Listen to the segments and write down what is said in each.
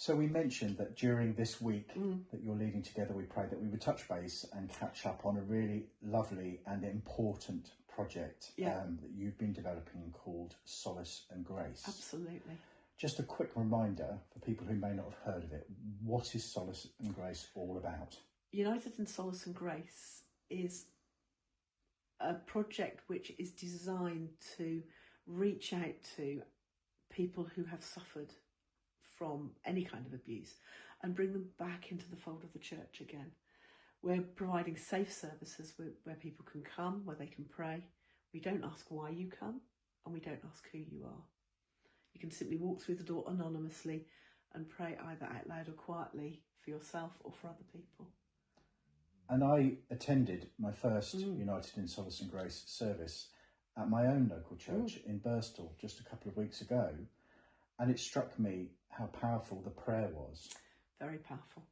So we mentioned that during this week that you're leading Together We Pray, that we would touch base and catch up on a really lovely and important project that you've been developing called Solace and Grace. Absolutely. Just a quick reminder for people who may not have heard of it, what is Solace and Grace all about? United in Solace and Grace is a project which is designed to reach out to people who have suffered from any kind of abuse and bring them back into the fold of the church again. We're providing safe services where people can come, where they can pray. We don't ask why you come, and we don't ask who you are. You can simply walk through the door anonymously and pray either out loud or quietly for yourself or for other people. And I attended my first United in Solace and Grace service at my own local church in Birstall just a couple of weeks ago. And it struck me how powerful the prayer was. Very powerful.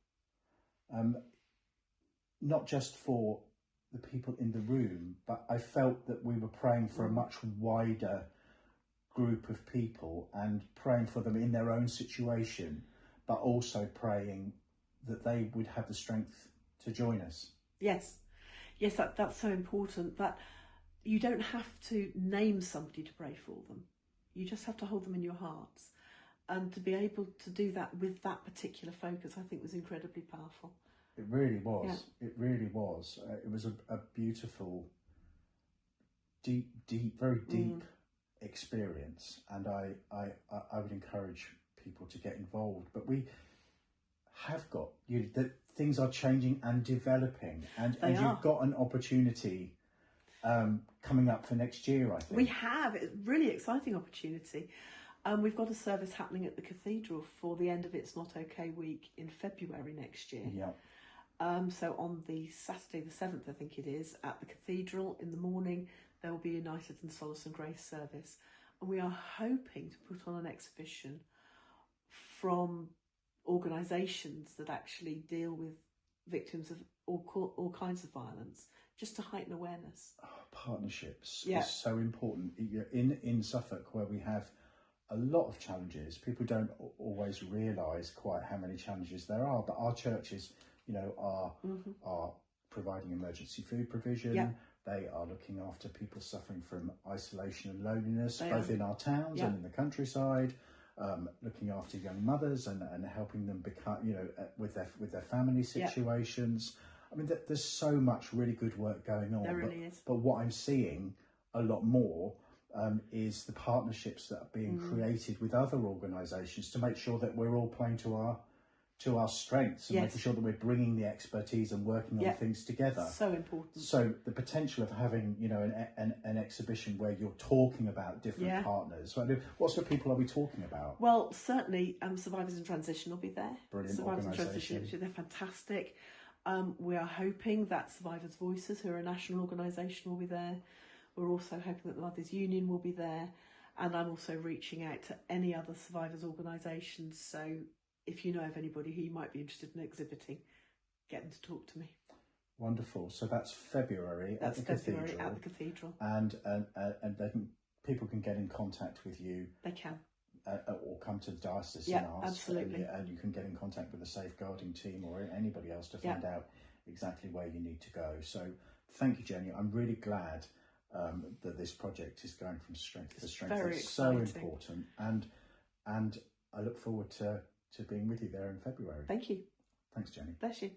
Not just for the people in the room, but I felt that we were praying for a much wider group of people and praying for them in their own situation, but also praying that they would have the strength to join us. Yes, that's so important, that you don't have to name somebody to pray for them. You just have to hold them in your hearts. And to be able to do that with that particular focus, I think was incredibly powerful. It really was. Yeah. It really was. It was a beautiful, very deep experience. And I would encourage people to get involved. But we have got, that things are changing and developing. And you've got an opportunity coming up for next year, I think. We have. It's a really exciting opportunity. We've got a service happening at the cathedral for the end of It's Not Okay week in February next year. Yeah. So on the Saturday the 7th, I think it is, at the cathedral in the morning, there will be a United in Solace and Grace service. And we are hoping to put on an exhibition from organisations that actually deal with victims of all kinds of violence, just to heighten awareness. Partnerships is so important. In Suffolk, where we have a lot of challenges, people don't always realise quite how many challenges there are, but our churches, are providing emergency food provision. Yeah. They are looking after people suffering from isolation and loneliness, both in our towns and in the countryside, looking after young mothers and helping them become, with their family situations. I mean, there's so much really good work going on. There really is. But what I'm seeing a lot more is the partnerships that are being created with other organisations to make sure that we're all playing to our strengths and making sure that we're bringing the expertise and working on things together. So important. So the potential of having, an exhibition where you're talking about different partners. So what sort of people are we talking about? Well, certainly Survivors in Transition will be there. Brilliant Survivors in organisation. Transition, they're fantastic. We are hoping that Survivors Voices, who are a national organisation, will be there. We're also hoping that the Mothers Union will be there. And I'm also reaching out to any other survivors organisations. So if you know of anybody who you might be interested in exhibiting, get them to talk to me. Wonderful. So that's February at the cathedral. And people can get in contact with you. They can. Or come to the diocese and ask. Absolutely. And you can get in contact with the safeguarding team or anybody else to find out exactly where you need to go. So thank you, Jenny. I'm really glad that this project is going from strength to strength. Very it's exciting. So important. And I look forward to being with you there in February. Thank you. Thanks, Jenny. Bless you.